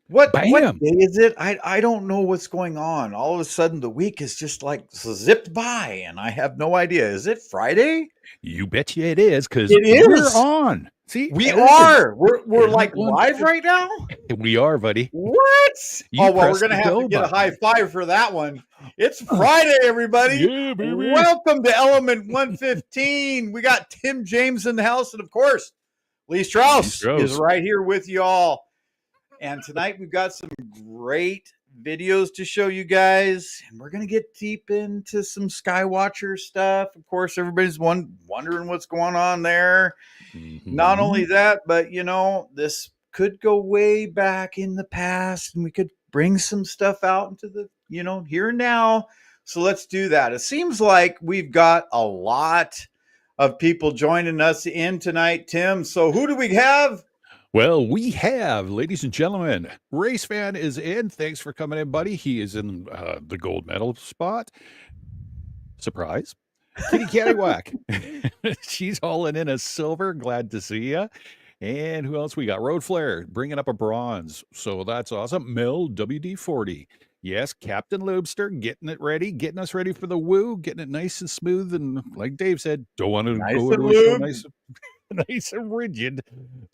What Bam! day is it? I don't know what's going on. All of a sudden the week is just like zipped by and I have no idea. Is it Friday? You betcha it is, because It we're is. on. See, We are. We're like everyone, live right now. we are, buddy. What? You Oh, well, we're press going the to have to go get a high button. five for that one. It's Uh, Friday, everybody. yeah, baby. Welcome to Element 115. We got Tim James in the house. And of course, Lee Lee Strauss is Strauss. right here with you all. And tonight we've got some great videos to show you guys. And we're going to get deep into some Skywatcher stuff. Of course, everybody's wondering what's going on there. Not only Mhm. that, but this could go way back in the past and we could bring some stuff out into the, here and now. So let's do that. It seems like we've got a lot of people joining us in tonight, Tim. So who do we have? Well, we have, ladies and gentlemen, Race Fan is in. Thanks for coming in, buddy. He is in the gold medal spot. Surprise. Kitty Cattywhack. She's hauling in a silver. Glad to see you. And who else we got? Road Flare bringing up a bronze. So that's awesome. Mel WD-40. Yes, Captain Lobster getting it ready, getting us ready for the woo, getting it nice and smooth. And like Dave said, don't want to Nice go and to a show lubed. nice, nice and rigid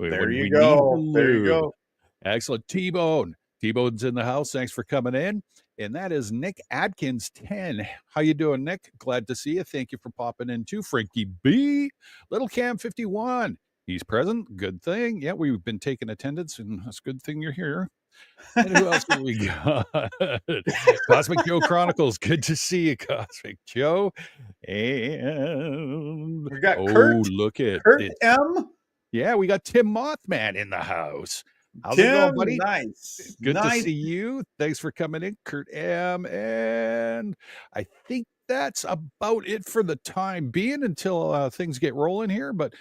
There when you we need the go. There you lube. go. Excellent. T-Bone. T-Bone's in the house. Thanks for coming in. And that is Nick Adkins 10. How you doing, Nick? Glad to see you. Thank you for popping in too. Frankie B. Little Cam 51. He's present. Good thing. Yeah, we've been taking attendance, and it's a good thing you're here. And who else do we got? Cosmic Joe Chronicles. Good to see you, Cosmic Joe. And We got look at Kurt it. M. Yeah, we got Tim Mothman in the house. How's it going, Tim, buddy? nice. Good to Nice. see you. Thanks for coming in, Kurt M. And I think that's about it for the time being until things get rolling here. But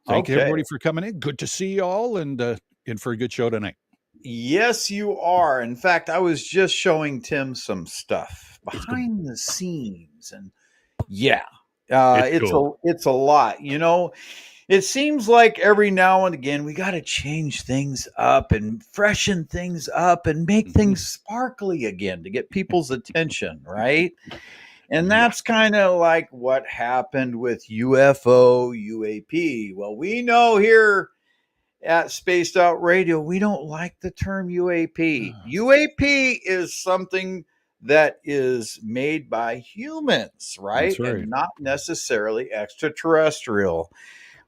thank you, Okay. everybody, for coming in. Good to see you all, and in for a good show tonight. Yes, you are. In fact, I was just showing Tim some stuff behind the scenes, and yeah, It's cool. it's a lot. It seems like every now and again we got to change things up and freshen things up and make things sparkly again to get people's attention, right? And Yeah. that's kind of like what happened with UFO UAP. Well, we know here at Spaced Out Radio, we don't like the term UAP. UAP is something that is made by humans, right? That's right. And not necessarily extraterrestrial.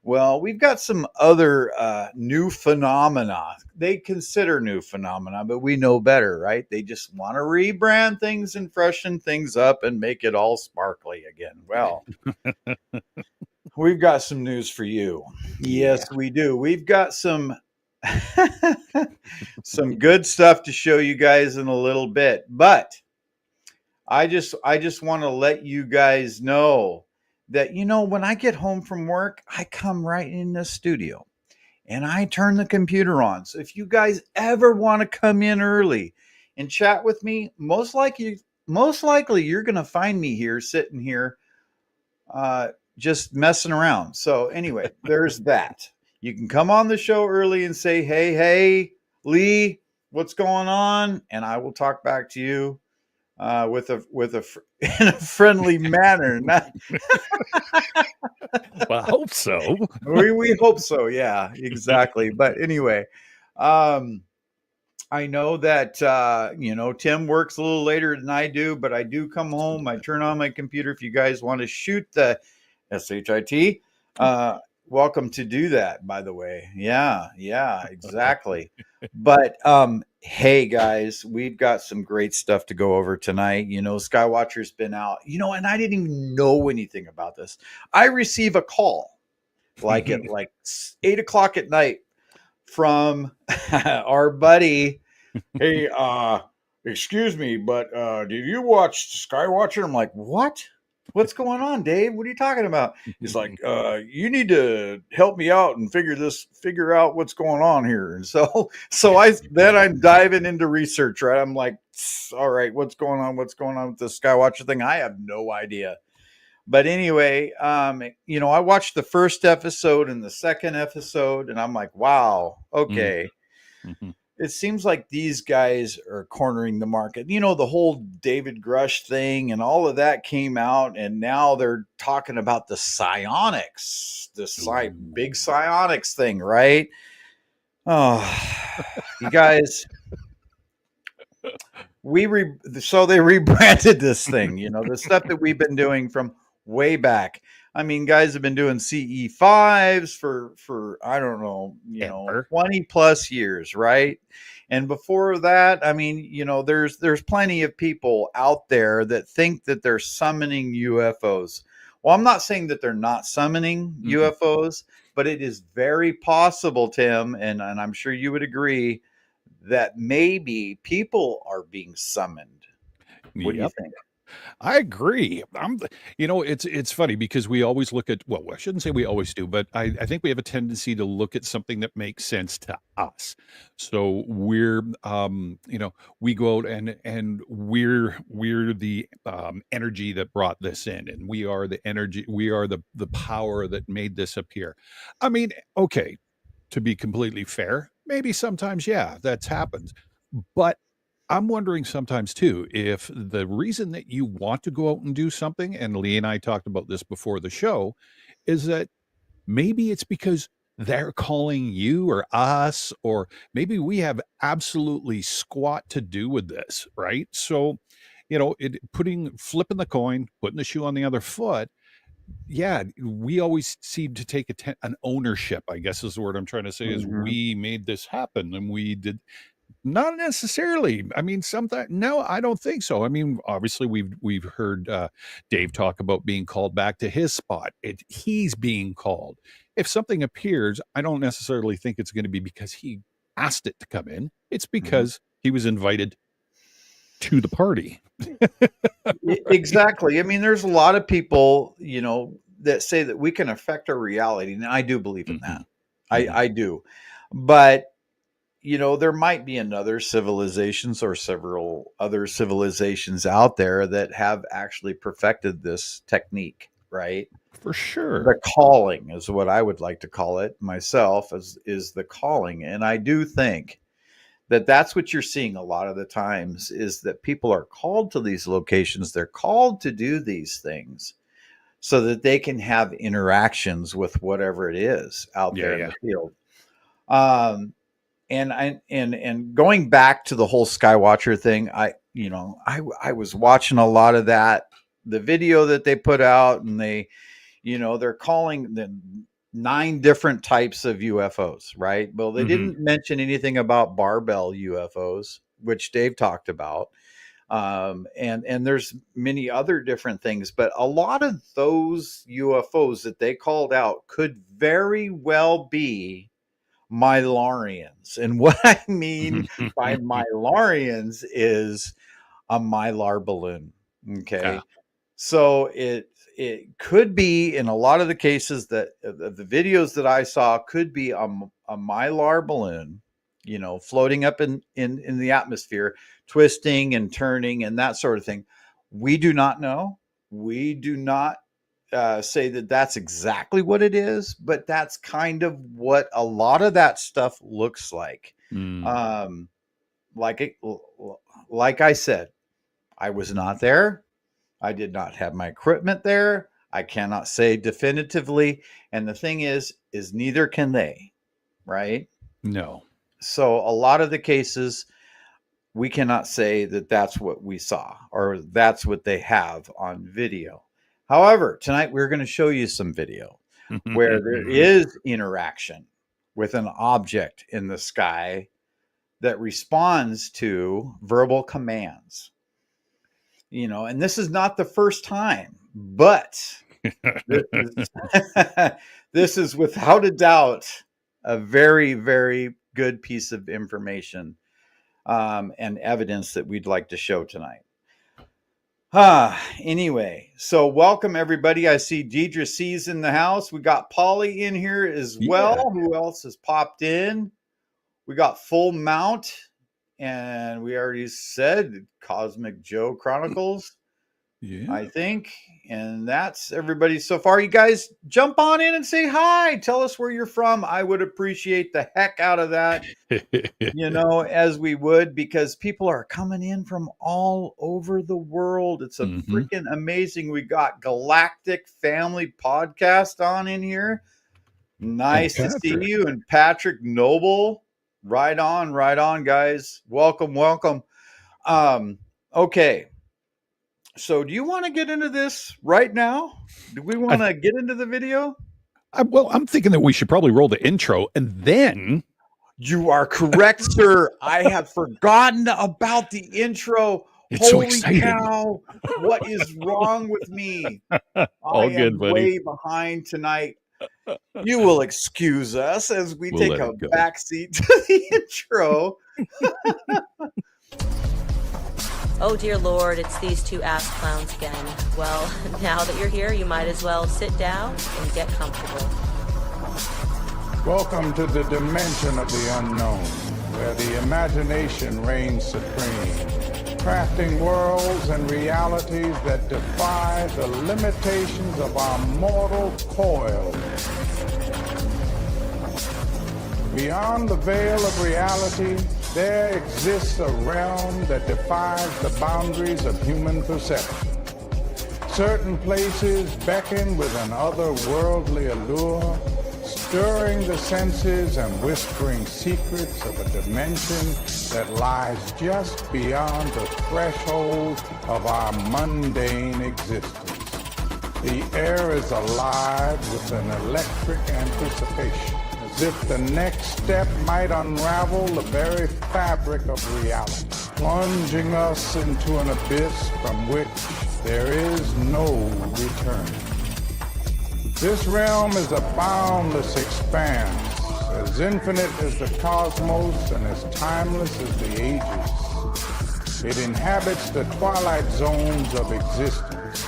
Well, we've got some other new phenomena. They consider new phenomena, but we know better, right? They just want to rebrand things and freshen things up and make it all sparkly again. Well, we've got some news for you. Yes, we do. We've got some some good stuff to show you guys in a little bit, but I just want to let you guys know that when I get home from work, I come right in the studio and I turn the computer on. So if you guys ever want to come in early and chat with me, most likely you're going to find me here sitting here just messing around. So anyway, there's that. You can come on the show early and say, hey, Lee, what's going on? And I will talk back to you in a friendly manner. Well, I hope so. We hope so. Yeah, exactly. But anyway, I know that Tim works a little later than I do, but I do come home. I turn on my computer. If you guys want to shoot the SHIT, welcome to do that. By the way, yeah, exactly. But hey guys, we've got some great stuff to go over tonight. Skywatcher's been out. And I didn't even know anything about this. I receive a call like at like 8 o'clock at night from our buddy. Hey, excuse me, but did you watch Skywatcher? I'm like, what? What's going on, Dave? What are you talking about? He's like, you need to help me out and figure out what's going on here. And I'm diving into research, right? I'm like, all right, what's going on? What's going on with the Skywatcher thing? I have no idea. But anyway, I watched the first episode and the second episode, and I'm like, wow, okay. it seems like these guys are cornering the market. You know, the whole David Grush thing and all of that came out, and now they're talking about the psionics, big Ooh. psionics thing, right? Oh, you guys, so they rebranded this thing. You know, the stuff that we've been doing from way back. I mean, guys have been doing CE5s for I don't know, Ever. 20 plus years, right? And before that, I mean, there's plenty of people out there that think that they're summoning UFOs. Well, I'm not saying that they're not summoning Mhm. UFOs, but it is very possible, Tim, and I'm sure you would agree that maybe people are being summoned. What do you Yep. think? I agree. It's funny because we always look at, well, I shouldn't say we always do, but I think we have a tendency to look at something that makes sense to us. So we go out and we're the energy that brought this in, and we are the energy, we are the power that made this appear. I mean, okay, to be completely fair, maybe sometimes, yeah, that's happened. But I'm wondering sometimes too if the reason that you want to go out and do something, and Lee and I talked about this before the show, is that maybe it's because they're calling you or us, or maybe we have absolutely squat to do with this, right? So, flipping the coin, putting the shoe on the other foot, yeah, we always seem to take an ownership, I guess is the word I'm trying to say, is Mhm. we made this happen and we did not necessarily. I mean, sometimes no, I don't think so. I mean, obviously we've heard Dave talk about being called back to his spot. He's being called. If something appears, I don't necessarily think it's going to be because he asked it to come in. It's Mhm. because he was invited to the party. Right? Exactly. I mean, there's a lot of people, that say that we can affect our reality, and I do believe in that. Hmm. I Hmm. I do. But, there might be another civilizations or several other civilizations out there that have actually perfected this technique, right? For sure. The calling is what I would like to call it myself, is the calling. And I do think that that's what you're seeing a lot of the times, is that people are called to these locations. They're called to do these things so that they can have interactions with whatever it is out Yeah, there in yeah. the field. Um and going back to the whole Skywatcher thing, I was watching a lot of that, the video that they put out, and they're calling the 9 different types of UFOs, right? Well, they Hmm. didn't mention anything about barbell UFOs, which Dave talked about. And there's many other different things, but a lot of those UFOs that they called out could very well be Mylarians. And what I mean by Mylarians is a Mylar balloon. Yeah. Okay. So it could be, in a lot of the cases that the videos that I saw, could be a Mylar balloon, floating up in the atmosphere, twisting and turning and that sort of thing. We do not know. We do not say that that's exactly what it is, but that's kind of what a lot of that stuff looks like. Mm. Um, like it, like I said, I was not there. I did not have my equipment there. I cannot say definitively. And the thing is neither can they, right? No. So a lot of the cases, we cannot say that that's what we saw or that's what they have on video. However, tonight we're going to show you some video where there is interaction with an object in the sky that responds to verbal commands. And this is not the first time, but this is this is without a doubt a very, very good piece of information, and evidence that we'd like to show tonight. Anyway, so welcome everybody. I see Deidre C's in the house. We got Polly in here as well. Yeah. Who else has popped in? We got Full Mount, and we already said Cosmic Joe Chronicles. Yeah. I think. And that's everybody so far. You guys jump on in and say hi. Tell us where you're from. I would appreciate the heck out of that, as we would, because people are coming in from all over the world. It's a Hmm. freaking amazing. We got Galactic Family Podcast on in here. And Nice to see Patrick. you. And Patrick Noble. Right on, guys. Welcome, welcome. Okay. So, do you want to get into this right now? Do we want to get into the video? Well, I'm thinking that we should probably roll the intro and then. You are correct, sir. I had forgotten about the intro. It's so Holy exciting. cow. What is wrong with me? I All am good, buddy. way behind tonight. You will excuse us as we We'll take let a it go. backseat to the intro. Oh dear Lord, it's these two ass clowns again. Well, now that you're here, you might as well sit down and get comfortable. Welcome to the dimension of the unknown, where the imagination reigns supreme, crafting worlds and realities that defy the limitations of our mortal coil. Beyond the veil of reality, there exists a realm that defies the boundaries of human perception. Certain places beckon with an otherworldly allure, stirring the senses and whispering secrets of a dimension that lies just beyond the threshold of our mundane existence. The air is alive with an electric anticipation, as if the next step might unravel the very fabric of reality, plunging us into an abyss from which there is no return. This realm is a boundless expanse, as infinite as the cosmos and as timeless as the ages. It inhabits the twilight zones of existence,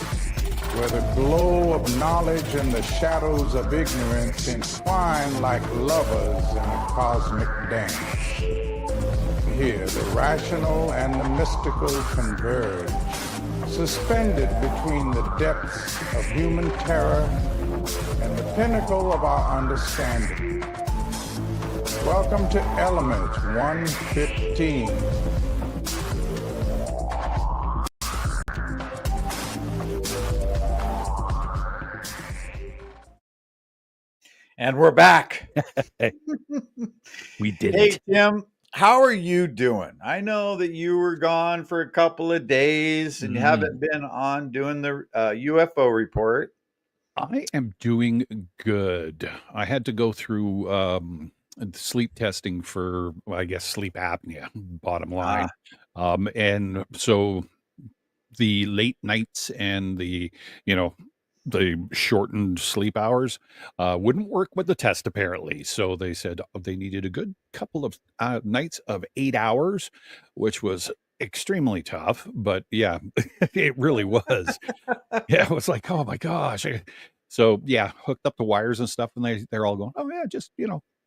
where the glow of knowledge and the shadows of ignorance entwine like lovers in a cosmic dance. Here, the rational and the mystical converge, suspended between the depths of human terror and the pinnacle of our understanding. Welcome to Element 115. And we're back. We did Hey, it. Tim, how are you doing? I know that you were gone for a couple of days and you haven't been on doing the UFO report. I am doing good. I had to go through sleep testing for, well, I guess, sleep apnea, bottom line. And so the late nights and the shortened sleep hours wouldn't work with the test, apparently. So they said they needed a good couple of nights of 8 hours, which was extremely tough. But yeah, it really was. Yeah, it was like, oh my gosh. So yeah, hooked up the wires and stuff, and they're all going, oh yeah, just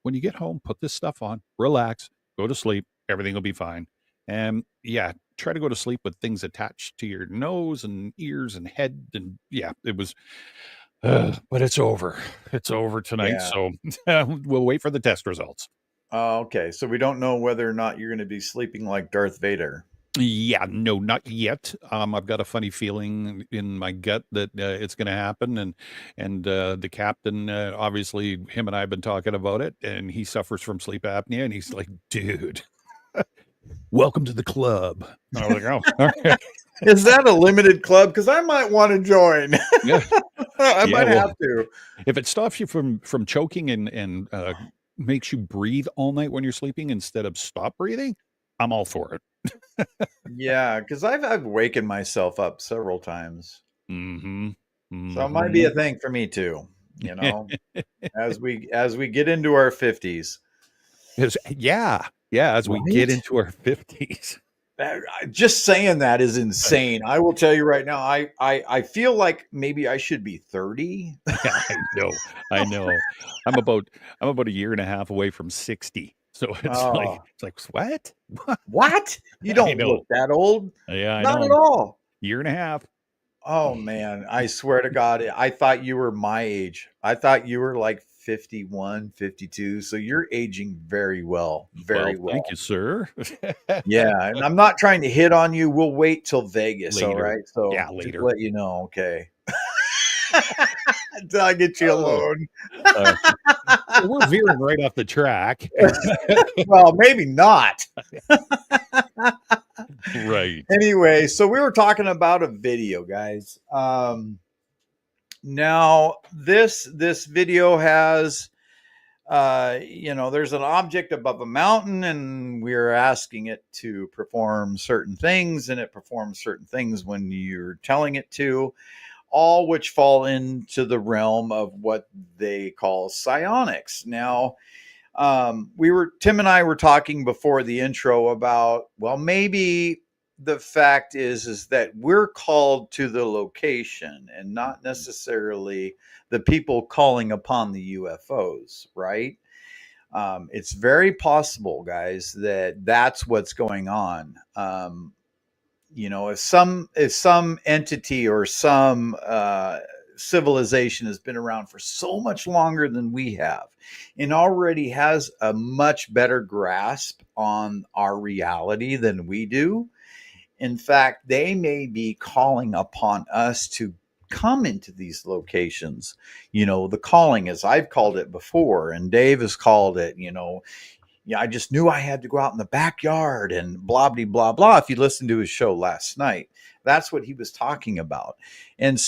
when you get home, put this stuff on, relax, go to sleep, everything will be fine. And yeah, try to go to sleep with things attached to your nose and ears and head, and yeah, it was. But it's over. It's over tonight, Yeah. so we'll wait for the test results. Okay. So we don't know whether or not you're going to be sleeping like Darth Vader. Yeah, no, not yet. I've got a funny feeling in my gut that it's going to happen, and the captain, obviously, him and I have been talking about it, and he suffers from sleep apnea, and he's like, "Dude, welcome to the club." And I was like, "Oh, okay, Is that a limited club? Because I might want to join. yeah, I yeah." might Well, have to. if it stops you from choking and makes you breathe all night when you're sleeping instead of stop breathing, I'm all for it. Yeah, because I've wakened myself up several times. Mm-hmm. So it might be a Mm-hmm. thing for me too, you know, as we get into our 50s. Yeah, yeah, as we get Right? into our 50s. Just saying that is insane. I will tell you right now, I feel like maybe I should be 30. Yeah, I know. I know. I'm about a year and a half away from 60. So Oh, it's like what? What? what? You I don't look know. that old. Yeah, I Not at know. all. Year and a half. Oh man, I swear to God, I thought you were my age. I thought you were like 51, 52. So you're aging very well, Well, very well. thank you, sir. Yeah, and I'm not trying to hit on you. We'll wait till Vegas, all Later. right? So Yeah, just later. let you know, okay? Until I get you Oh, alone. we're veering right off the track. Well, maybe not. Right. Anyway, so we were talking about a video, guys. Now this video has there's an object above a mountain, and we're asking it to perform certain things, and it performs certain things when you're telling it to, all which fall into the realm of what they call psionics. Now, Tim and I were talking before the intro about, well, maybe the fact is that we're called to the location and not necessarily the people calling upon the UFOs, right? It's very possible, guys, that that's what's going on. If some entity or some civilization has been around for so much longer than we have and already has a much better grasp on our reality than we do, in fact, they may be calling upon us to come into these locations. The calling, as I've called it before, and Dave has called it, yeah, I just knew I had to go out in the backyard and blah, blah, blah, blah. If you listened to his show last night, that's what he was talking about. And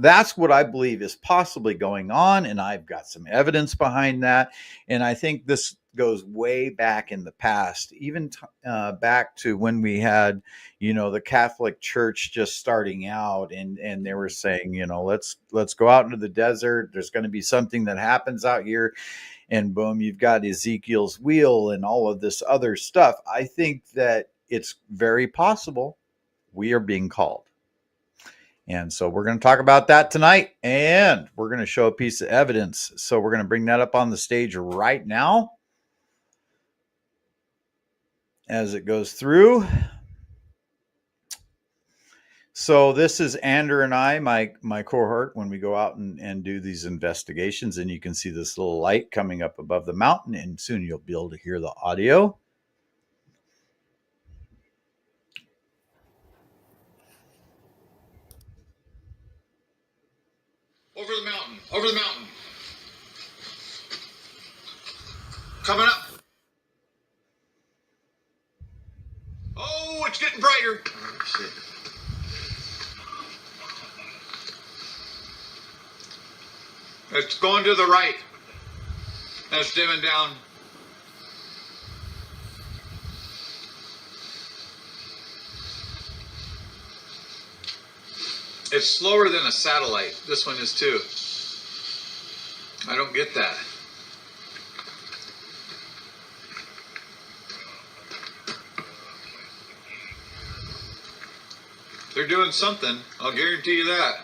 that's what I believe is possibly going on. And I've got some evidence behind that. And I think this goes way back in the past, even back to when we had, the Catholic Church just starting out, and they were saying, let's go out into the desert. There's going to be something that happens out here, and boom, you've got Ezekiel's wheel and all of this other stuff. I think that it's very possible we are being called. And so we're going to talk about that tonight, and we're going to show a piece of evidence. So we're going to bring that up on the stage right now as it goes through. So this is Andrew and I, my cohort, when we go out and do these investigations, and you can see this little light coming up above the mountain, and soon you'll be able to hear the audio. Over the mountain, over the mountain. Coming up. Oh, it's getting brighter. Oh, shit. It's going to the right. That's dimming down. It's slower than a satellite. This one is too. I don't get that. They're doing something. I'll guarantee you that.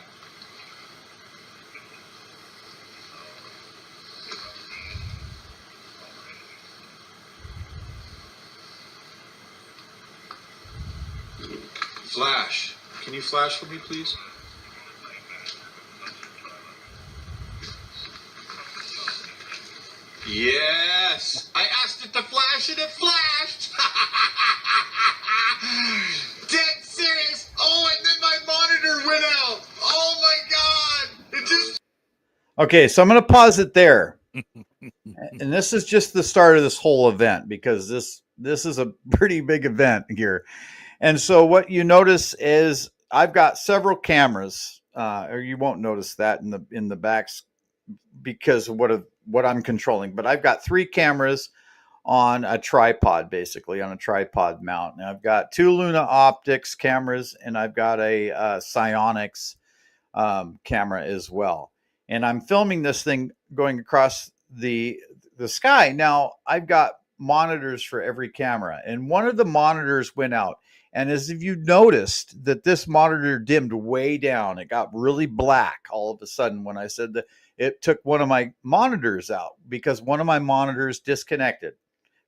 Flash. Can you flash for me, please? Yes! I asked it to flash and it flashed! Dead serious! Oh, and then my monitor went out! Oh my god! It just... Okay, so I'm going to pause it there. And this is just the start of this whole event, because this is a pretty big event here. And so what you notice is I've got several cameras, or you won't notice that in the backs because of what I'm controlling. But I've got 3 cameras on a tripod, basically on a tripod mount. And I've got 2 Luna Optics cameras, and I've got a Psionics camera as well. And I'm filming this thing going across the sky. Now I've got monitors for every camera, and one of the monitors went out. And as if you noticed that this monitor dimmed way down, it got really black all of a sudden when I said that it took one of my monitors out, because one of my monitors disconnected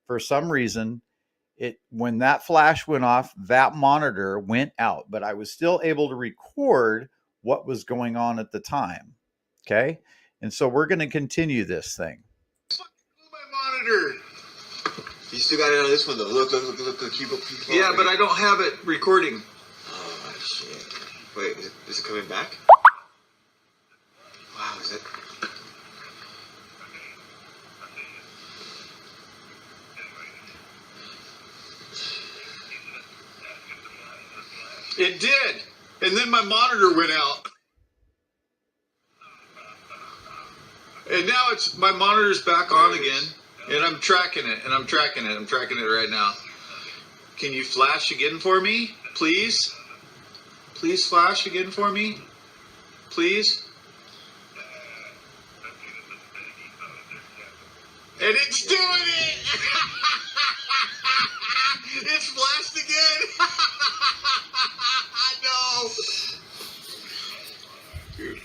for some reason. when that flash went off, that monitor went out, but I was still able to record what was going on at the time. Okay. And so we're going to continue this thing. My monitor. You still got it on this one though. Look, keep up. Yeah, but I don't have it recording. Oh shit. Wait, is it coming back? Wow, is it? It did. And then my monitor went out. And now my monitor's back on again. And I'm tracking it. I'm tracking it right now. Can you flash again for me? Please? Please flash again for me? Please? And it's doing it! It's flashed again! No! Dude.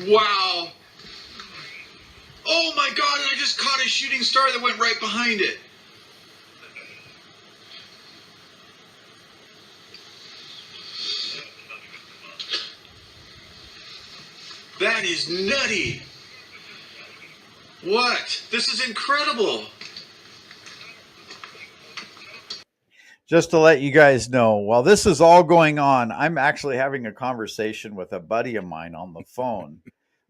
Wow! Oh my god, and I just caught a shooting star that went right behind it. That is nutty. What? This is incredible. Just to let you guys know, while this is all going on, I'm actually having a conversation with a buddy of mine on the phone.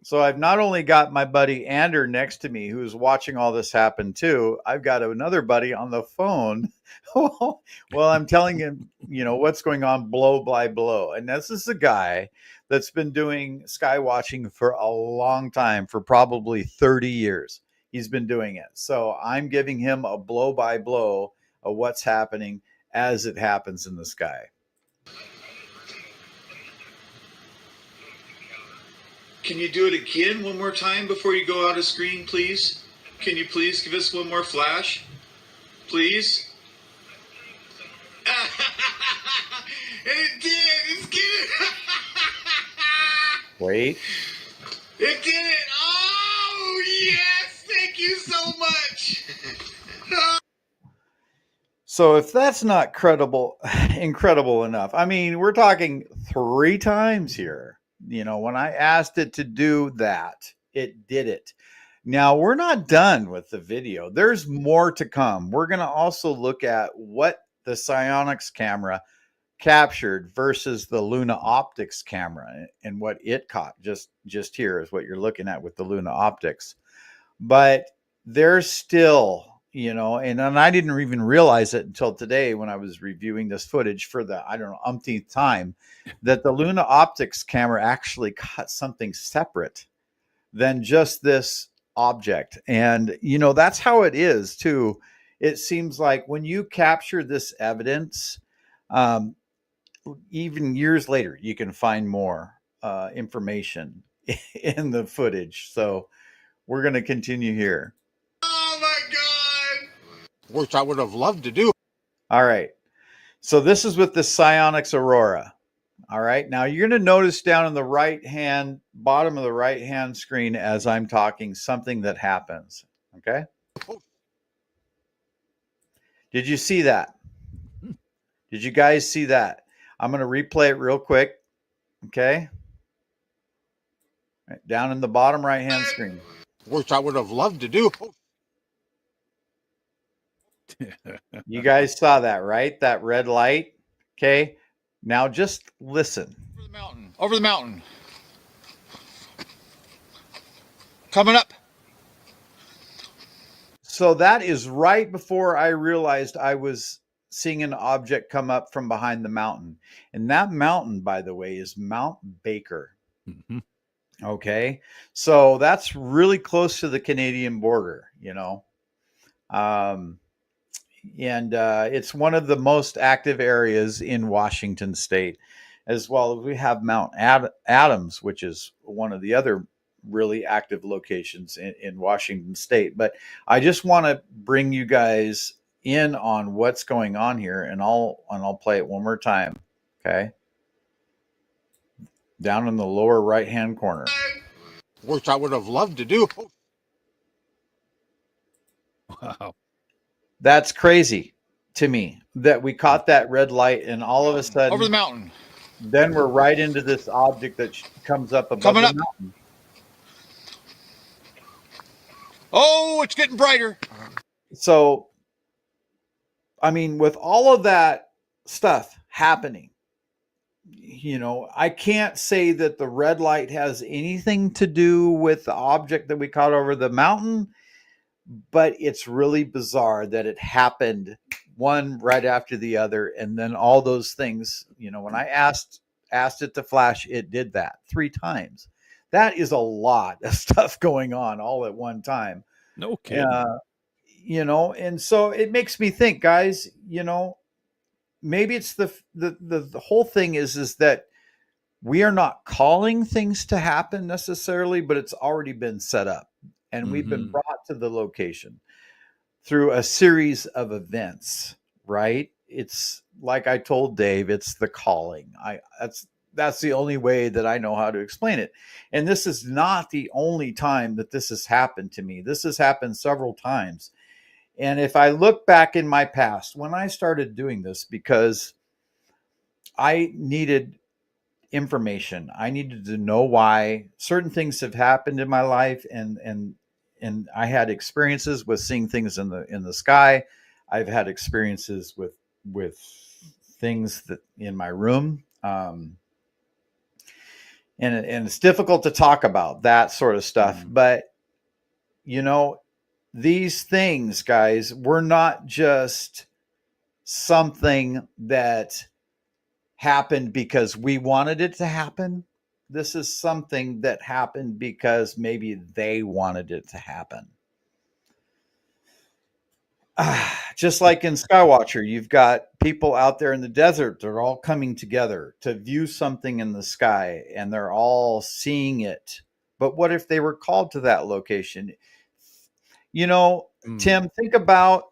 So I've not only got my buddy Ander next to me who's watching all this happen too, I've got another buddy on the phone. Well, I'm telling him, what's going on blow by blow. And this is a guy that's been doing sky watching for a long time, for probably 30 years. He's been doing it. So I'm giving him a blow by blow of what's happening as it happens in the sky. Can you do it again one more time before you go out of screen, please? Can you please give us one more flash? Please? And it did! It's getting... Wait. It did it! Oh, yes! Thank you so much! So if that's not incredible enough, I mean, we're talking 3 times here. When I asked it to do that, it did it. Now, we're not done with the video. There's more to come. We're going to also look at what the Psionics camera captured versus the Luna Optics camera and what it caught. Just here is what you're looking at with the Luna Optics. But there's still, and I didn't even realize it until today when I was reviewing this footage for the, umpteenth time, that the Luna Optics camera actually caught something separate than just this object. And, that's how it is too. It seems like when you capture this evidence, even years later, you can find more information in the footage. So we're going to continue here. Oh my God! Which I would have loved to do. All right. So this is with the Psionics Aurora. All right. Now you're going to notice down in the bottom of the right hand screen as I'm talking, something that happens. Okay. Did you see that? Did you guys see that? I'm going to replay it real quick. Okay. Right, down in the bottom right hand screen. Which I would have loved to do. You guys saw that, right? That red light. Okay. Now just listen. Over the mountain. Over the mountain. Coming up. So that is right before I realized I was seeing an object come up from behind the mountain. And that mountain, by the way, is Mount Baker. Mm-hmm. Okay. So that's really close to the Canadian border, and it's one of the most active areas in Washington state, as well as we have Mount Adams, which is one of the other really active locations in Washington state. But I just want to bring you guys in on what's going on here, and I'll play it one more time. Okay. Down in the lower right hand corner. Which I would have loved to do. Wow. That's crazy to me that we caught that red light and all of a Over the sudden, mountain. then we're right into this object that comes up above Coming the up. mountain. Oh, it's getting brighter. So, I mean, with all of that stuff happening, I can't say that the red light has anything to do with the object that we caught over the mountain, but it's really bizarre that it happened one right after the other. And then all those things, when I asked it to flash, it did that 3 times. That is a lot of stuff going on all at one time. No kidding. And so it makes me think, guys, maybe it's the whole thing is that we are not calling things to happen necessarily, but it's already been set up and we've been brought to the location through a series of events, right? It's like I told Dave, it's the calling. That's the only way that I know how to explain it. And this is not the only time that this has happened to me. This has happened several times. And if I look back in my past, when I started doing this, because I needed information, I needed to know why certain things have happened in my life, and I had experiences with seeing things in the sky. I've had experiences with things that in my room, and it's difficult to talk about that sort of stuff. But these things, guys, were not just something that happened because we wanted it to happen. This is something that happened because maybe they wanted it to happen. Just like in Skywatcher, you've got people out there in the desert. They're all coming together to view something in the sky, and they're all seeing it. But what if they were called to that location? Tim, think about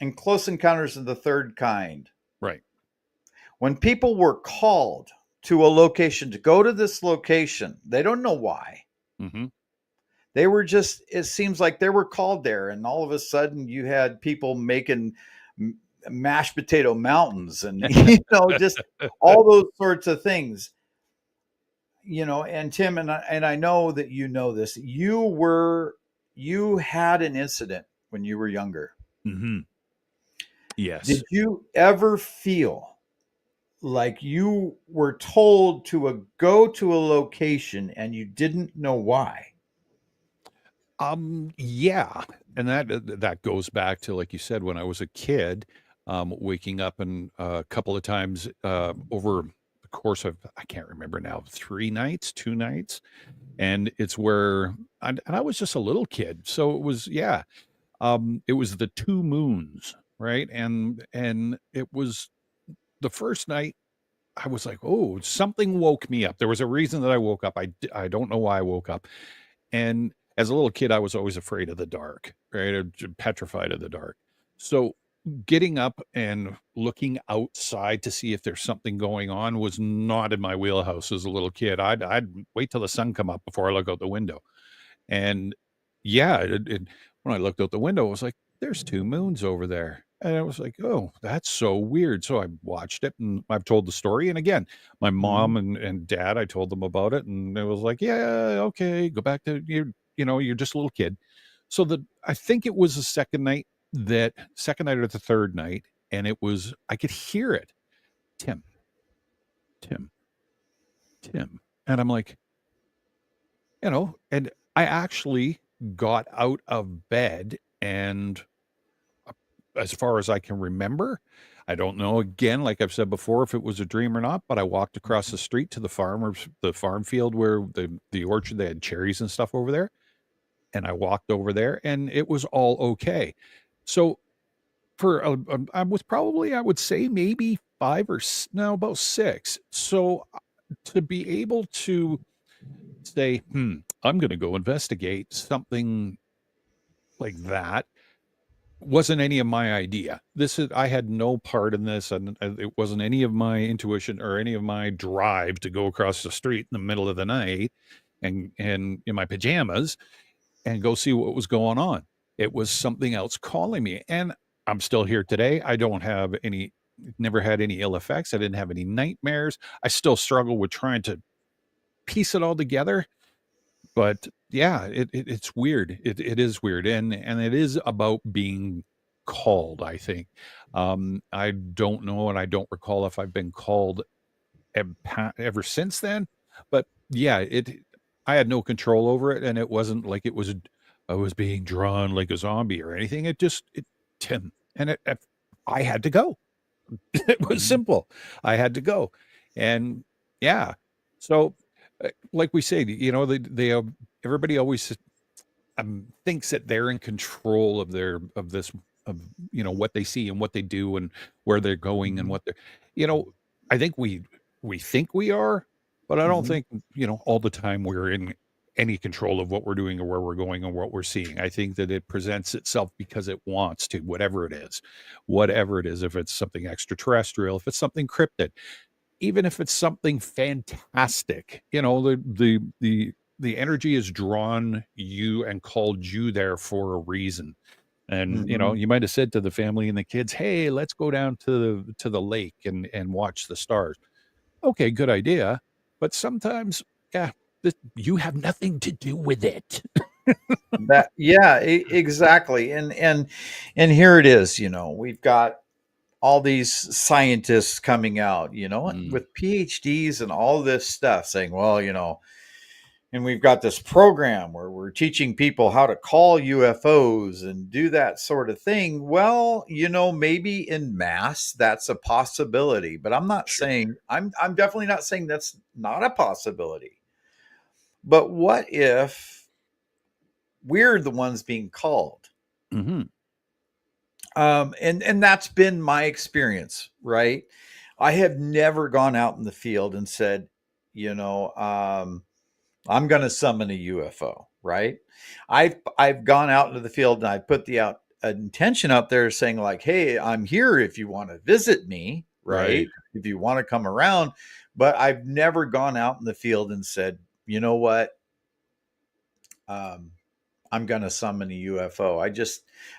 in Close Encounters of the Third Kind. Right. When people were called to a location, to go to this location, they don't know why. They were just, it seems like they were called there. And all of a sudden you had people making mashed potato mountains and, just all those sorts of things. And Tim, and I know that you know this, you had an incident when you were younger. Yes. Did you ever feel like you were told to go to a location and you didn't know why? Yeah. And that goes back to, like you said, when I was a kid, waking up and a couple of times over the course of, I can't remember now, 2 nights. And it's where, and I was just a little kid. So it was, it was the 2 moons, right? And it was the first night I was like, oh, something woke me up. There was a reason that I woke up. I don't know why I woke up. And as a little kid, I was always afraid of the dark, right? Or petrified of the dark. So getting up and looking outside to see if there's something going on was not in my wheelhouse as a little kid. I'd wait till the sun come up before I look out the window. And when I looked out the window, I was like, there's 2 moons over there. And I was like, oh, that's so weird. So I watched it and I've told the story. And again, my mom and dad, I told them about it. And it was like, yeah, okay, go back to you're just a little kid. So I think it was the second night or the third night. And I could hear it. Tim. And I'm like, and I actually got out of bed, and as far as I can remember, I don't know, again, like I've said before, if it was a dream or not, but I walked across the street to the farm field where the orchard, they had cherries and stuff over there. And I walked over there and it was all okay. So I was probably, I would say maybe 5 or no, about 6. So to be able to say, I'm going to go investigate something like that wasn't any of my idea. I had no part in this, and it wasn't any of my intuition or any of my drive to go across the street in the middle of the night and in my pajamas and go see what was going on. It was something else calling me. And I'm still here today. I don't have any, never had any ill effects. I didn't have any nightmares. I still struggle with trying to piece it all together. But yeah, it's weird. It is weird. And it is about being called, I think. I don't know, and I don't recall if I've been called ever since then. But yeah, I had no control over it, and it wasn't like I was being drawn like a zombie or anything. Tim, and I had to go. It was Mhm. simple. I had to go, and yeah. So, like we say, everybody always thinks that they're in control of of what they see and what they do and where they're going and Mhm. what they're you know I think we think we are, but I don't Mhm. think all the time we're in any control of what we're doing or where we're going or what we're seeing. I think that it presents itself because it wants to, whatever it is, if it's something extraterrestrial, if it's something cryptid, even if it's something fantastic, the energy has drawn you and called you there for a reason. And Mhm. you might have said to the family and the kids, "Hey, let's go down to the lake and watch the stars." Okay, good idea, but sometimes, yeah, you have nothing to do with it. That yeah, exactly. And here it is, we've got all these scientists coming out, Mm, with PhDs and all this stuff saying, well, and we've got this program where we're teaching people how to call UFOs and do that sort of thing. Well, maybe in mass that's a possibility, but sure. I'm definitely not saying that's not a possibility. But what if we're the ones being called? Hmm. And that's been my experience, right? I have never gone out in the field and said, you know, um, I'm going to summon a UFO, right? I've gone out into the field and I put the intention out there saying like, hey, I'm here if you want to visit me, Right. right? If you want to come around, but I've never gone out in the field and said, you know what? Um, I'm going to summon a UFO.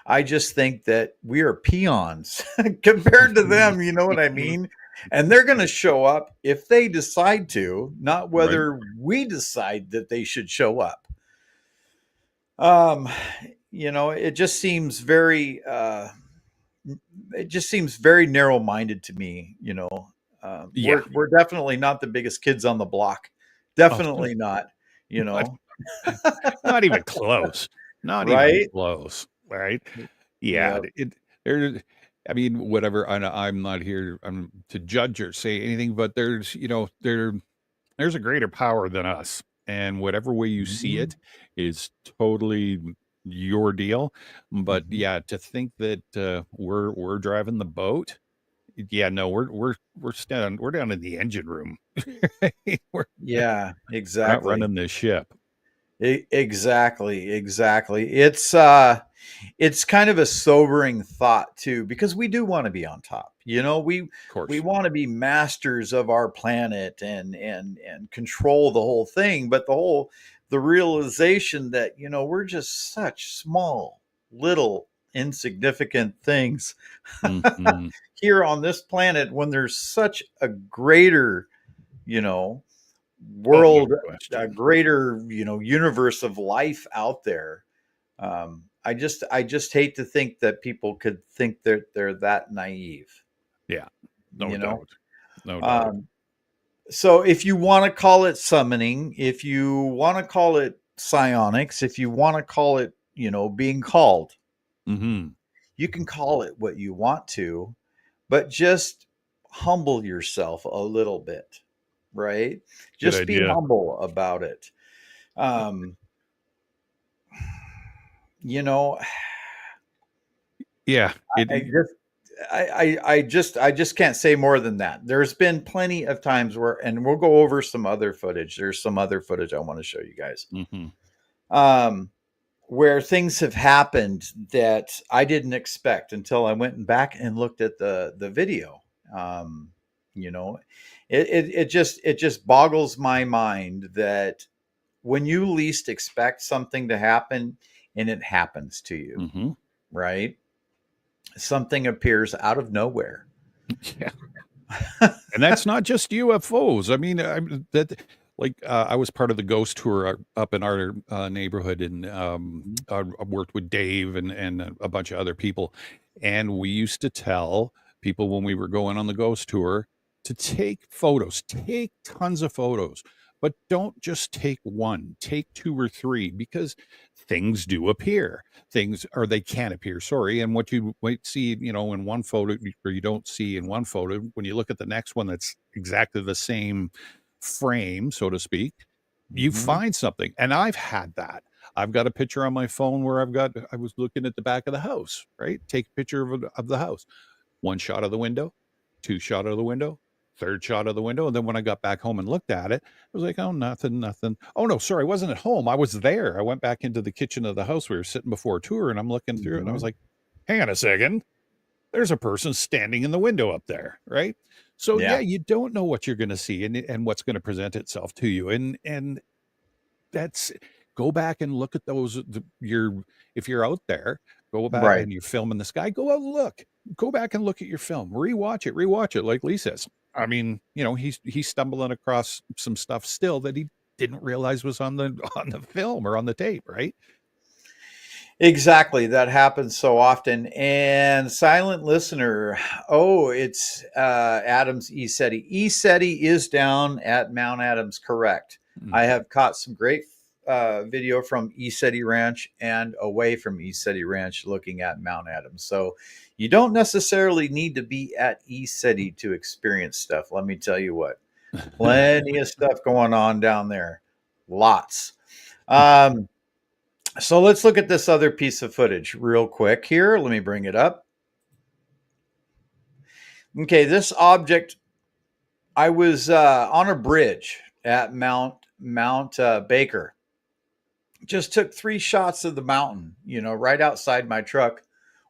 I just think that we are peons compared to them. You know what I mean? And they're going to show up if they decide to, not Right. whether we decide that they should show up. Um, it just seems very narrow-minded to me. Yeah. We're definitely not the biggest kids on the block. Oh, Definitely not. You not, know, not even close. Not even right? close. Right. Yeah. Yeah. There, I mean, whatever. I'm not here to judge or say anything, but there's a greater power than us. And whatever way you see Mhm. it is totally your deal. But Mhm. yeah, to think that we're driving the boat. Yeah, no, we're down in the engine room. we're, Yeah, we're not exactly. running this ship. Exactly, exactly. It's kind of a sobering thought too, because we do want to be on top. Of We course. want to be masters of our planet and control the whole thing, but the realization that, we're just such small, little, insignificant things Mhm. here on this planet when there's such a greater, you know, Oh, no world, a question. greater, universe of life out there. I just hate to think that people could think that they're that naive, Yeah, no you know. doubt. No doubt. Um, so if you want to call it summoning, if you want to call it psionics, if you want to call it, being called, Mhm. you can call it what you want to, but just humble yourself a little bit, right? Good Just be idea. humble about it. Um, you know, Yeah, I just I just can't say more than that. There's been plenty of times where, and we'll go over some other footage. There's some other footage I want to show you guys. Mhm. Um, where things have happened that I didn't expect until I went back and looked at the video. Um, you know, it just boggles my mind that when you least expect something to happen and it happens to you, Mm-hmm. right? Something appears out of nowhere. Yeah. And that's not just UFOs. I mean, I was part of the ghost tour up in our neighborhood, and I worked with Dave and a bunch of other people, and we used to tell people when we were going on the ghost tour to take photos, take tons of photos, but don't just take one, take two or three, because things do appear. Things, or they can appear, sorry. And what you might see, in one photo, or you don't see in one photo, when you look at the next one that's exactly the same frame, so to speak, you find something. And I've had that. I've got a picture on my phone where I was looking at the back of the house, right? Take a picture of the house. One shot of the window, two shot of the window, third shot of the window. And then when I got back home and looked at it, I was like, oh, nothing. Oh, no, sorry. I wasn't at home. I was there. I went back into the kitchen of the house. We were sitting before a tour, and I'm looking through it, and I was like, hang on a second. There's a person standing in the window up there, right? So yeah, you don't know what you're going to see and what's going to present itself to you. And that's, go back and look at those. If you're out there, go back and you're filming the sky, go out and look. Go back and look at your film. Rewatch it. Like Lee says. I mean, he's stumbling across some stuff still that he didn't realize was on the film or on the tape, right? Exactly. That happens so often. And silent listener, it's Adams ESETI. ESETI is down at Mount Adams, correct. I have caught some great video from ESETI Ranch and away from ESETI Ranch looking at Mount Adams. So you don't necessarily need to be at ESETI to experience stuff. Let me tell you what, plenty of stuff going on down there. Lots. So let's look at this other piece of footage real quick here. Let me bring it up. Okay, this object, I was on a bridge at Mount Baker. Just took 3 shots of the mountain, right outside my truck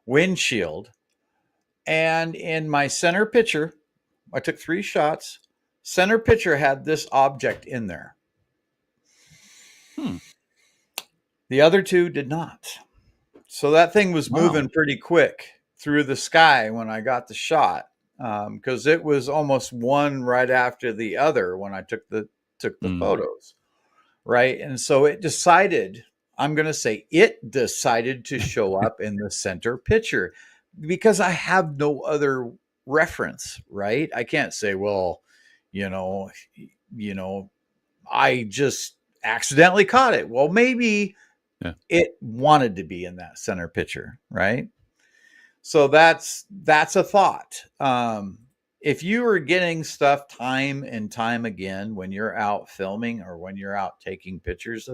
windshield. And in my center picture, I took 3 shots. Center picture had this object in there. The other 2 did not. So that thing was moving pretty quick through the sky when I got the shot, because it was almost one right after the other when I took the photos, right? And so it decided to show up in the center picture because I have no other reference, right? I can't say, well, I just accidentally caught it. Well, maybe it wanted to be in that center picture, right? So that's a thought. If you are getting stuff time and time again when you're out filming or when you're out taking pictures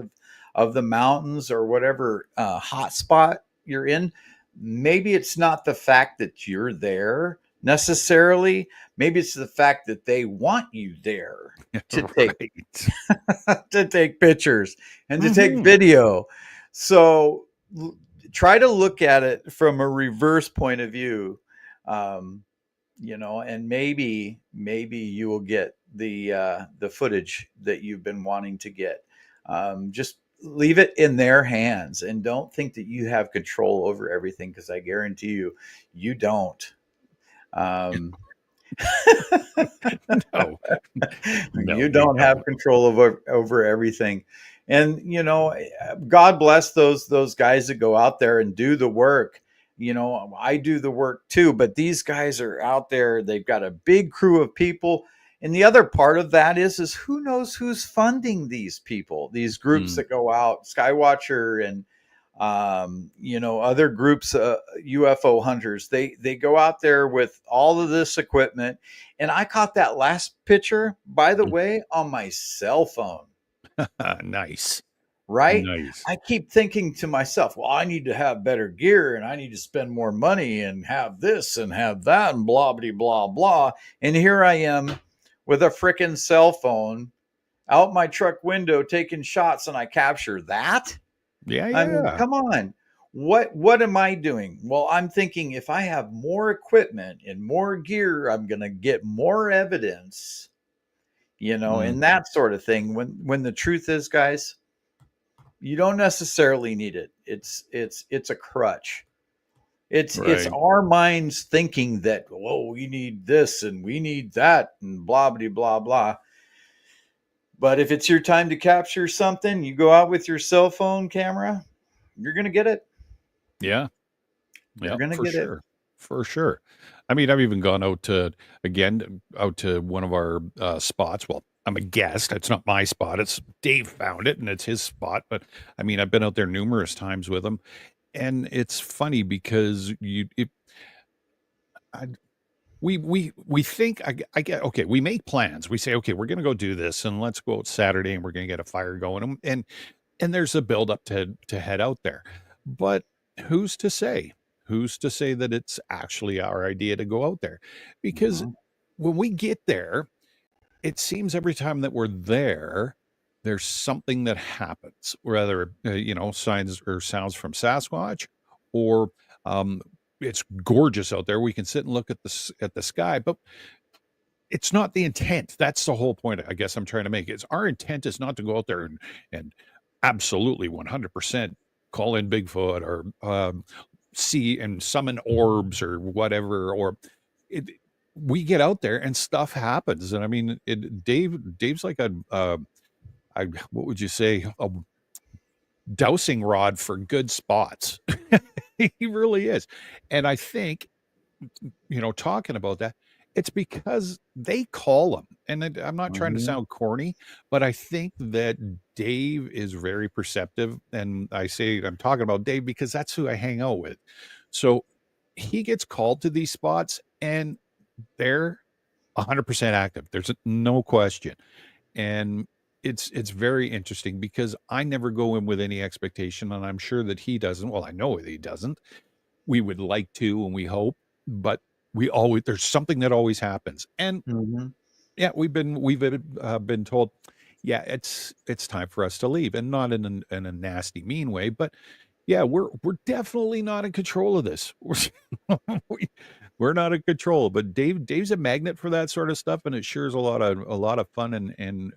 of the mountains or whatever hot spot you're in, maybe it's not the fact that you're there necessarily. Maybe it's the fact that they want you there to take pictures and to take video. So try to look at it from a reverse point of view, and maybe you will get the footage that you've been wanting to get. Just leave it in their hands and don't think that you have control over everything, because I guarantee you don't. No, you don't have control over everything. And, God bless those guys that go out there and do the work. I do the work too, but these guys are out there. They've got a big crew of people. And the other part of that is who knows who's funding these people, these groups that go out, Skywatcher and, other groups, UFO hunters. They go out there with all of this equipment. And I caught that last picture, by the way, on my cell phone. Nice. Right? Nice. I keep thinking to myself, well, I need to have better gear and I need to spend more money and have this and have that and blah, blah, blah, blah. And here I am with a freaking cell phone out my truck window taking shots, and I capture that. Yeah. I mean, come on. What am I doing? Well, I'm thinking if I have more equipment and more gear, I'm going to get more evidence, and that sort of thing. When the truth is, guys, You don't necessarily need it. It's a crutch. It's Right. our minds thinking that, whoa, we need this and we need that and blah blah blah blah. But if it's your time to capture something, you go out with your cell phone camera, you're gonna get it. Yeah. You're Yeah, gonna for get it. sure. For sure. I mean, I've even gone out to, again, out to one of our spots. Well, I'm a guest. It's not my spot. It's Dave found it and it's his spot. But I mean, I've been out there numerous times with him. And it's funny because I, we think I get okay. We make plans. We say, okay, we're going to go do this, and let's go out Saturday, and we're going to get a fire going, and there's a build up to head out there. But who's to say? Who's to say that it's actually our idea to go out there? Because Mhm. when we get there, it seems every time that we're there, there's something that happens, whether signs or sounds from Sasquatch, or um, it's gorgeous out there. We can sit and look at the sky, but it's not the intent. That's the whole point, I guess I'm trying to make. Is our intent is not to go out there and absolutely 100% call in Bigfoot or see and summon orbs or whatever. Or it, we get out there and stuff happens. And I mean, Dave's like what would you say, a dowsing rod for good spots. He really is. And I think, talking about that, it's because they call them. And I'm not trying to Mhm. sound corny, but I think that Dave is very perceptive. And I say I'm talking about Dave because that's who I hang out with. So he gets called to these spots and they're 100% active. There's no question. And it's very interesting because I never go in with any expectation, and I'm sure that he doesn't. Well, I know that he doesn't. We would like to, and we hope, but there's something that always happens. And Mhm. yeah, we've been told, yeah, it's time for us to leave, and not in a nasty, mean way, but yeah, we're definitely not in control of this. We, we're not in control, but Dave's a magnet for that sort of stuff, and it sure is a lot of fun and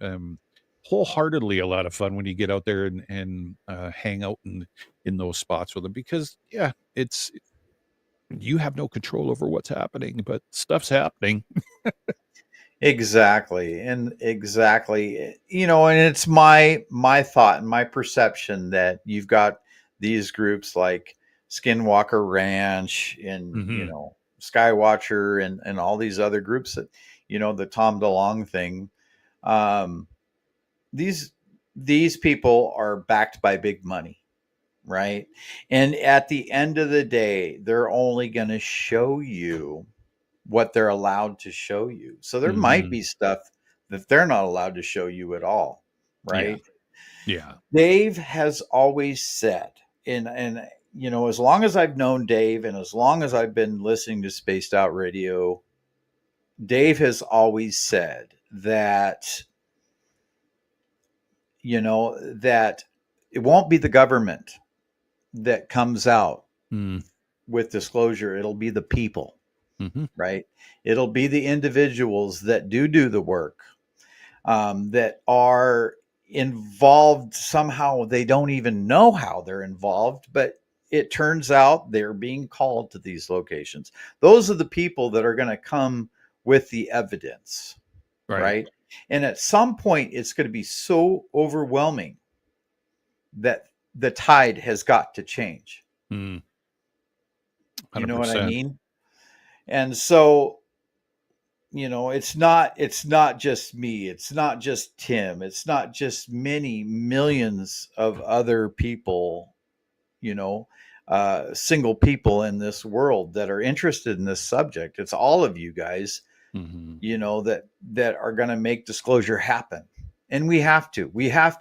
wholeheartedly a lot of fun when you get out there and hang out in those spots with them because yeah, it's you have no control over what's happening, but stuff's happening. Exactly. And exactly. And it's my thought and my perception that you've got these groups like Skinwalker Ranch and, Hmm. Skywatcher and all these other groups that, the Tom DeLonge thing. Um, these these people are backed by big money, right? And at the end of the day, they're only going to show you what they're allowed to show you. So there might Hmm. be stuff that they're not allowed to show you at all, Yeah. right? Yeah. Dave has always said, and as long as I've known Dave and as long as I've been listening to Spaced Out Radio, Dave has always said that that it won't be the government that comes out Mm. with disclosure. It'll be the people, Hmm. right? It'll be the individuals that do the work, that are involved somehow. They don't even know how they're involved, but it turns out they're being called to these locations. Those are the people that are going to come with the evidence, Right. right? And at some point, it's going to be so overwhelming that the tide has got to change. Mm. You know what I 100%. mean? And so, it's not just me, it's not just Tim, it's not just many millions of other people, you know single people in this world that are interested in this subject. It's all of you guys, Hmm. that are going to make disclosure happen. And we have to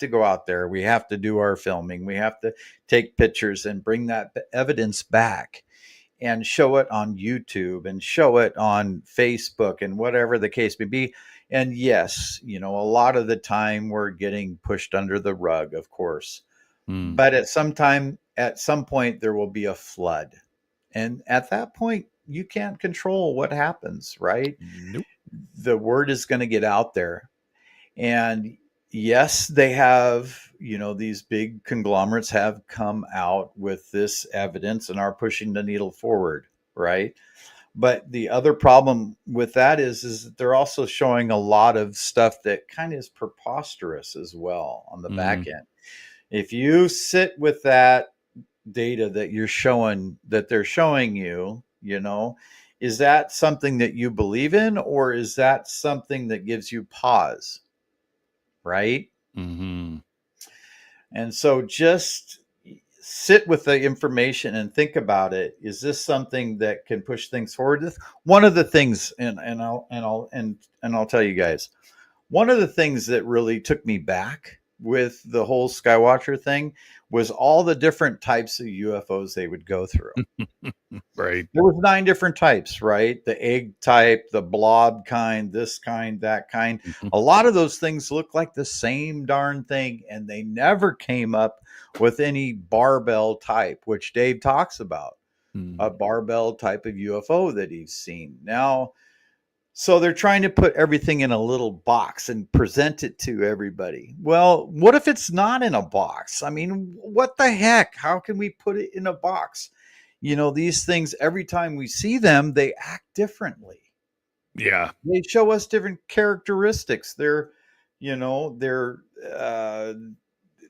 go out there, we have to do our filming, we have to take pictures and bring that evidence back and show it on YouTube and show it on Facebook and whatever the case may be. And yes, a lot of the time we're getting pushed under the rug, of course. Mm. But at some point, there will be a flood. And at that point, you can't control what happens, right? Nope. The word is going to get out there. And yes, they have these big conglomerates have come out with this evidence and are pushing the needle forward, right? But the other problem with that is that they're also showing a lot of stuff that kind of is preposterous as well on the back Mm, end. If you sit with that data that they're showing you, is that something that you believe in, or is that something that gives you pause, right? mhm. And so just sit with the information and think about it. Is this something that can push things forward? One of the things, and I'll tell you guys, one of the things that really took me back with the whole Skywatcher thing was all the different types of UFOs they would go through. Right. There was 9 different types, right? The egg type, the blob kind, this kind, that kind. Mhm, A lot of those things look like the same darn thing, and they never came up with any barbell type, which Dave talks about, a mm. barbell type of UFO that he's seen. Now, so they're trying to put everything in a little box and present it to everybody. Well, what if it's not in a box? I mean, what the heck? How can we put it in a box? These things, every time we see them, they act differently. Yeah. They show us different characteristics. You know, they're uh,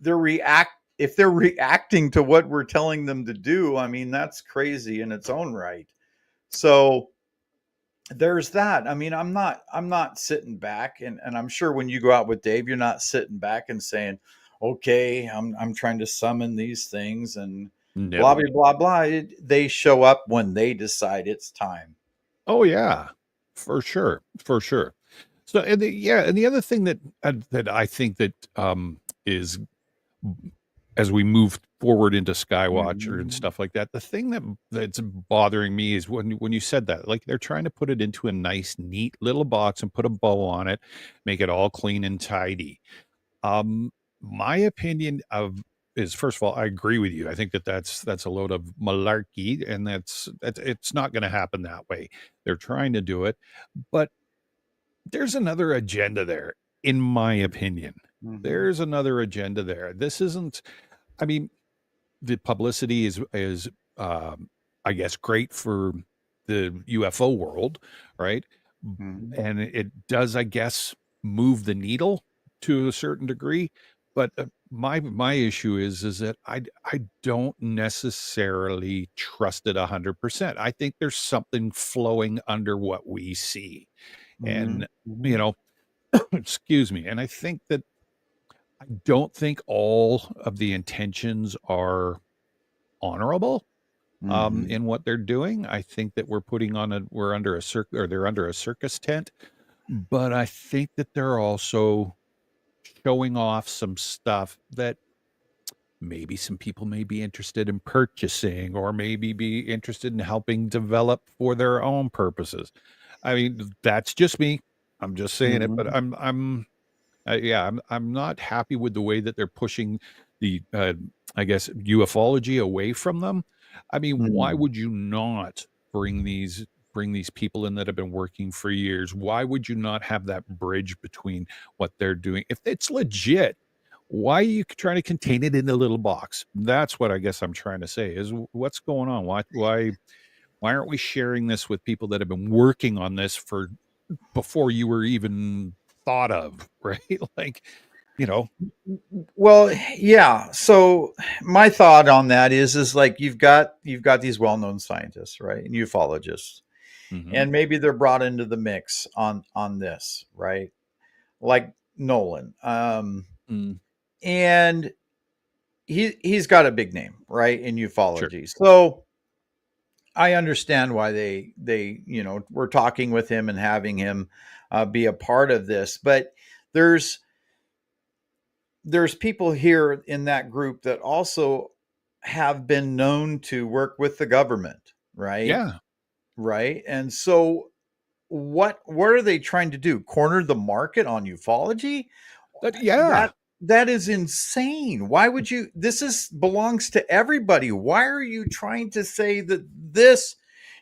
they're react if they're reacting to what we're telling them to do. I mean, that's crazy in its own right. So there's that. I mean, I'm not sitting back, and I'm sure when you go out with Dave, you're not sitting back and saying, okay, I'm trying to summon these things and blah Never. blah blah blah. They show up when they decide it's time. Oh, yeah. For sure, for sure. So, and the other thing that I think that, is as we move forward into Skywatcher and Mhm. stuff like that, the thing that's bothering me is when you said that, like, they're trying to put it into a nice, neat little box and put a bow on it, make it all clean and tidy. My opinion of is, first of all, I agree with you. I think that that's a load of malarkey, and that's it's not going to happen that way. They're trying to do it, but there's another agenda there, in my opinion. Mhm. There's another agenda there. This isn't. I mean, the publicity is I guess great for the UFO world, right? Mhm. And it does, I guess, move the needle to a certain degree. But my issue is that I don't necessarily trust it 100%. I think there's something flowing under what we see, Mhm. and you Mhm. know, excuse me. And I think that I don't think all of the intentions are honorable Mhm. in what they're doing. I think that we're under a or they're under a circus tent, but I think that they're also showing off some stuff that maybe some people may be interested in purchasing, or maybe be interested in helping develop for their own purposes. I mean, that's just me. I'm just saying it, but Mhm. yeah, I'm not happy with the way that they're pushing the, I guess, ufology away from them. I mean, why Mhm. would you not bring these people in that have been working for years? Why would you not have that bridge between what they're doing? If it's legit, why are you trying to contain it in a little box? That's what I guess I'm trying to say is, what's going on? Why aren't we sharing this with people that have been working on this for before you were even thought of, right? Like, you know. Well, yeah. So my thought on that is like you've got these well-known scientists, right? And ufologists. Mhm. And maybe they're brought into the mix on this, right? Like Nolan. Mm, And he's got a big name, right, in sure. ufology. So I understand why they were talking with him and having him be a part of this. But there's there's people here in that group that also have been known to work with the government, right? Yeah. Right. And so what are they trying to do? Corner the market on ufology? Yeah. That is insane. Why would you? This is belongs to everybody. Why are you trying to say that this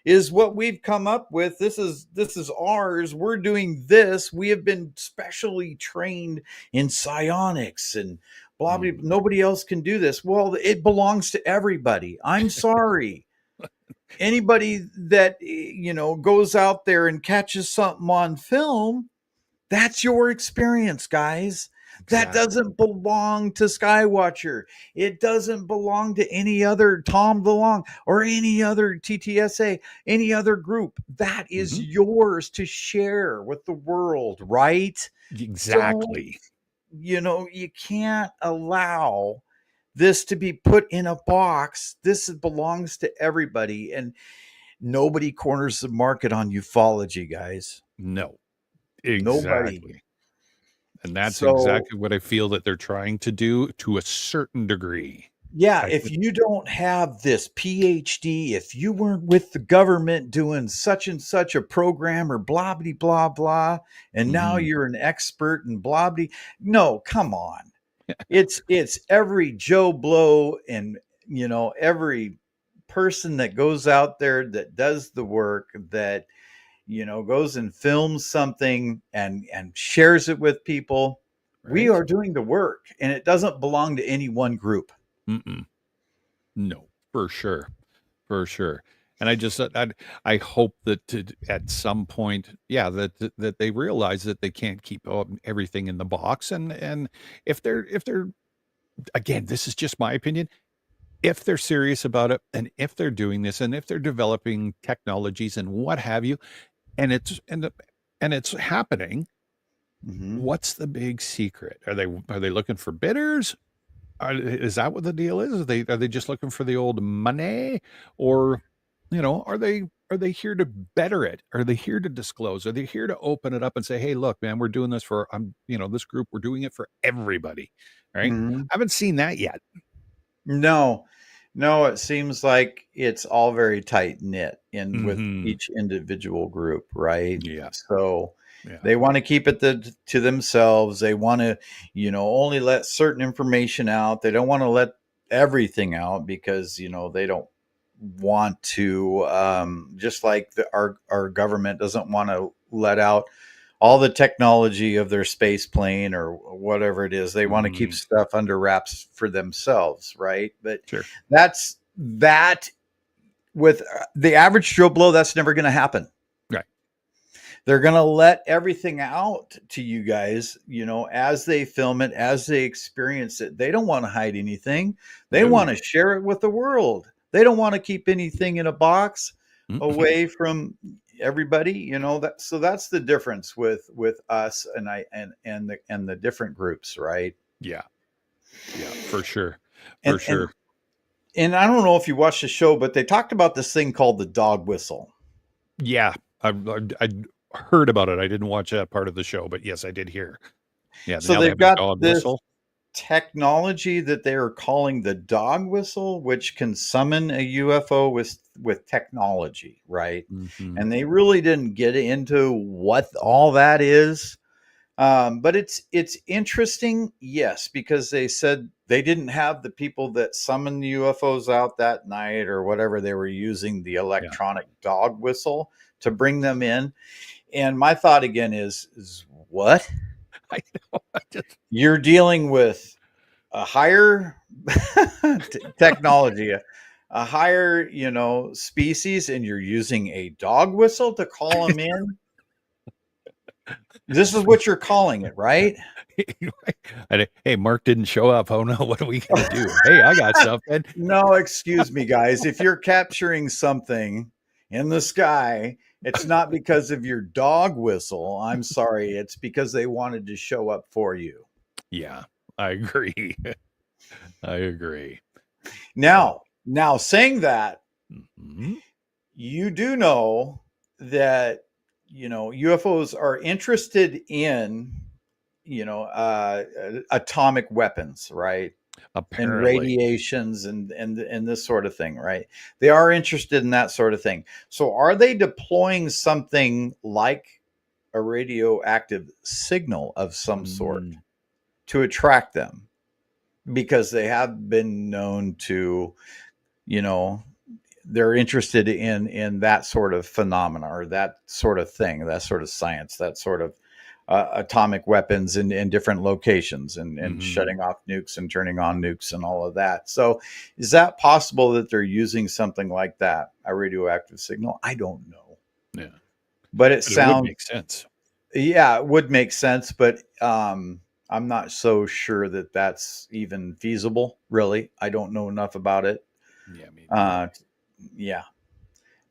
is what we've come up with? This is ours. We're doing this. We have been specially trained in psionics and blah, blah, nobody else can do this. Well, it belongs to everybody. I'm sorry. Anybody that, goes out there and catches something on film, that's your experience, guys. That Exactly. doesn't belong to Skywatcher. It doesn't belong to any other Tom DeLonge or any other TTSA, any other group. That is yours to share with the world, right? Exactly. So, you can't allow this to be put in a box. This belongs to everybody, and nobody corners the market on ufology, guys. No, Nobody. exactly. And that's So, exactly what I feel that they're trying to do to a certain degree. yeah, if you don't have this PhD, if you weren't with the government doing such and such a program or blah, blah, blah, blah, and now you're an expert and blah, blah. No, come on. It's every Joe Blow and, every person that goes out there that does the work, that, goes and films something and shares it with people. We Right? are doing the work, and it doesn't belong to any one group. No, for sure. For sure. And I hope that at some point, that they realize that they can't keep everything in the box. And if they're, again, this is just my opinion. If they're serious about it, and if they're doing this, and if they're developing technologies and what have you, and it's happening, what's the big secret? Are they looking for bidders? Is that what the deal is? Are they just looking for the old money, or are they here to better it? Are they here to disclose? Are they here to open it up and say, hey, look, man, we're doing this for this group. We're doing it for everybody. Right? I haven't seen that yet. No, it seems like it's all very tight knit with each individual group, right? Yeah. So they want to keep it to themselves. They want to, only let certain information out. They don't want to let everything out because, they don't want to, just like our government doesn't want to let out all the technology of their space plane or whatever it is. They want to keep stuff under wraps for themselves, right? But that's that with the average Joe Blow, that's never going to happen. Right. They're going to let everything out to you guys, as they film it, as they experience it. They don't want to hide anything. They want to share it with the world. They don't want to keep anything in a box away from everybody, so that's the difference with us and the different groups, right? Yeah, for sure. And I don't know if you watched the show, but they talked about this thing called the dog whistle. Yeah, I heard about it. I didn't watch that part of the show, but yes, I did hear. Yeah, so now they've got dog this whistle technology that they are calling the dog whistle, which can summon a UFO with technology, right? And they really didn't get into what all that is, but it's interesting, yes, because they said they didn't have the people that summoned the UFOs out that night or whatever. They were using the electronic dog whistle to bring them in. And my thought again is what? I know. You're dealing with a higher technology, a higher, species, and you're using a dog whistle to call them in. This is what you're calling it, right? Hey, Mark didn't show up. Oh no, what are we gonna do? Hey, I got something. No, excuse me, guys. If you're capturing something in the sky, it's not because of your dog whistle. I'm sorry. It's because they wanted to show up for you. Yeah, I agree. I agree. Now saying that, you do know that, UFOs are interested in, atomic weapons, right? Apparently. And radiations and this sort of thing, right? They are interested in that sort of thing. So are they deploying something like a radioactive signal of some sort to attract them? Because they have been known to, they're interested in that sort of phenomena or that sort of thing, that sort of science, that sort of atomic weapons in different locations and Mhm. shutting off nukes and turning on nukes and all of that. So is that possible that they're using something like that, a radioactive signal? I don't know, Yeah. but it But it would sounds, make sense. yeah, it would make sense, but I'm not so sure that that's even feasible, really. I don't know enough about it. Yeah, me neither. Uh, yeah,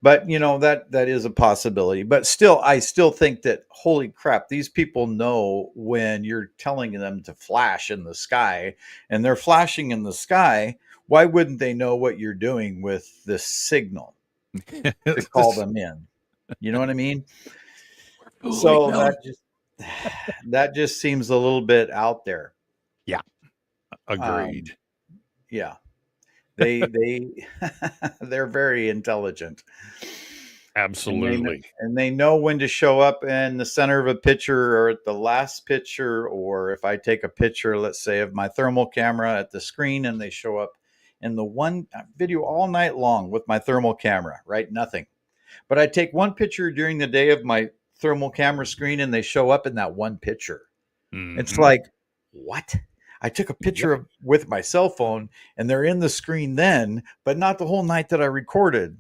but that is a possibility. But still, I still think that, holy crap, these people know when you're telling them to flash in the sky, and they're flashing in the sky. Why wouldn't they know what you're doing with this signal to call them in? You know what I mean? Fooling So them. that just seems a little bit out there. Yeah, agreed. Yeah, they they're very intelligent. Absolutely. And they know when to show up in the center of a picture or at the last picture, or if I take a picture, let's say, of my thermal camera at the screen, and they show up in the one video all night long with my thermal camera, right? Nothing. But I take one picture during the day of my thermal camera screen, and they show up in that one picture. It's Mhm. like, what? I took a Yep. picture of with my cell phone, and they're in the screen then, but not the whole night that I recorded.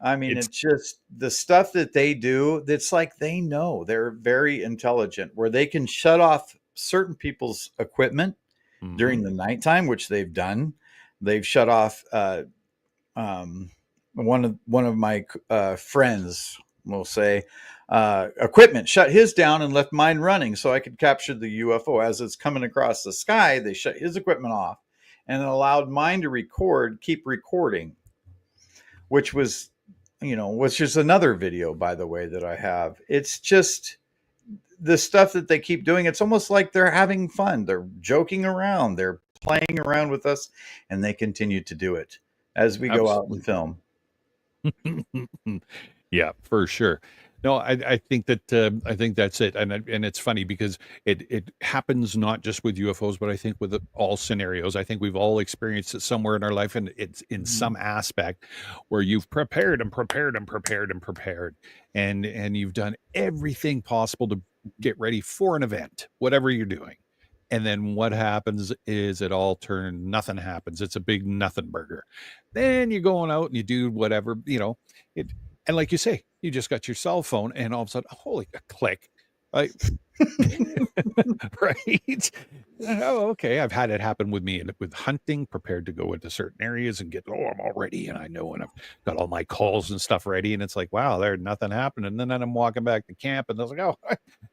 I mean, It's it's just the stuff that they do. That's like they know they're very intelligent, where they can shut off certain people's equipment Mhm. during the nighttime, which they've done. They've shut off um, one of my friends, we'll say, equipment, shut his down and left mine running so I could capture the UFO as it's coming across the sky. They shut his equipment off and allowed mine to keep recording, which was which is another video, by the way, that I have. It's just the stuff that they keep doing. It's almost like they're having fun. They're joking around. They're playing around with us, and they continue to do it as we go out and absolutely. film. Yeah, for sure. No, I think that I think that's it, and it's funny because it happens not just with UFOs, but I think with all scenarios. I think we've all experienced it somewhere in our life, and it's in some aspect where you've prepared and prepared and prepared and prepared, and you've done everything possible to get ready for an event, whatever you're doing. And then what happens is nothing happens. It's a big nothing burger. Then you're going out and you do whatever, it, and like you say, you just got your cell phone and all of a sudden, holy a click. Right. Right. Oh, okay. I've had it happen with me and with hunting, prepared to go into certain areas and I'm all ready. And I know, and I've got all my calls and stuff ready. And it's like, wow, there's nothing happened. And then I'm walking back to camp and I was like, oh,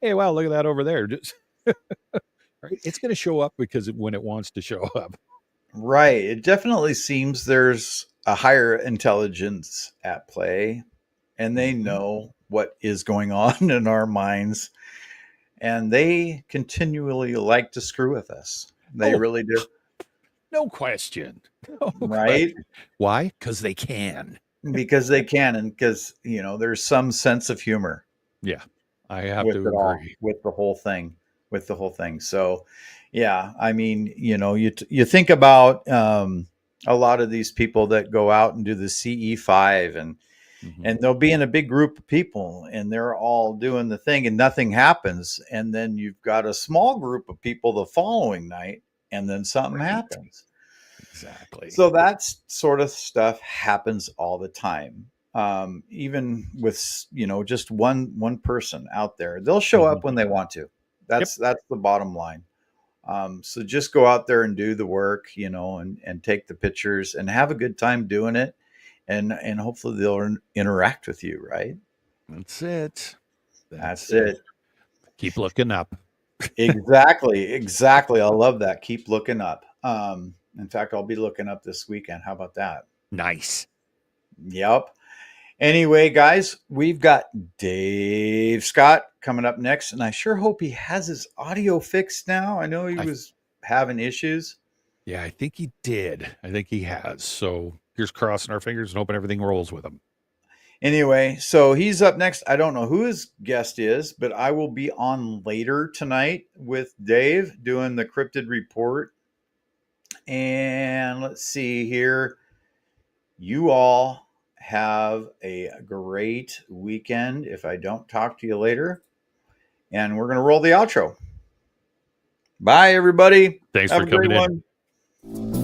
hey, wow, look at that over there. Just, right. It's going to show up because when it wants to show up. Right. It definitely seems there's a higher intelligence at play, and they Mhm. know what is going on in our minds, and they continually like to screw with us. They Oh, really do. no question. No Right? question. Why? Because they can. Because they can, and because there's some sense of humor Yeah, I have with to it all, agree. with the whole thing. So yeah, I mean, you think about a lot of these people that go out and do the CE5, Mhm. and they'll be in a big group of people, and they're all doing the thing and nothing happens, and then you've got a small group of people the following night, and then something Right. happens. Exactly. So that sort of stuff happens all the time. Even with just one person out there, they'll show Mhm. up when they want to. Yep. That's the bottom line. So just go out there and do the work, and take the pictures and have a good time doing it, and hopefully they'll interact with you, right? That's it. That's That's it. it. Keep looking up. Exactly. I love that. Keep looking up. In fact, I'll be looking up this weekend. How about that? Nice. Yep. Anyway, guys, we've got Dave Scott coming up next, and I sure hope he has his audio fixed now. I know he I was having issues. Yeah, I think he did. I think he has. So here's crossing our fingers and hoping everything rolls with him. Anyway, so he's up next. I don't know who his guest is, but I will be on later tonight with Dave doing the cryptid report. And let's see here. You all have a great weekend if I don't talk to you later. and we're going to roll the outro. Bye, everybody. Thanks Have for a great coming in. one.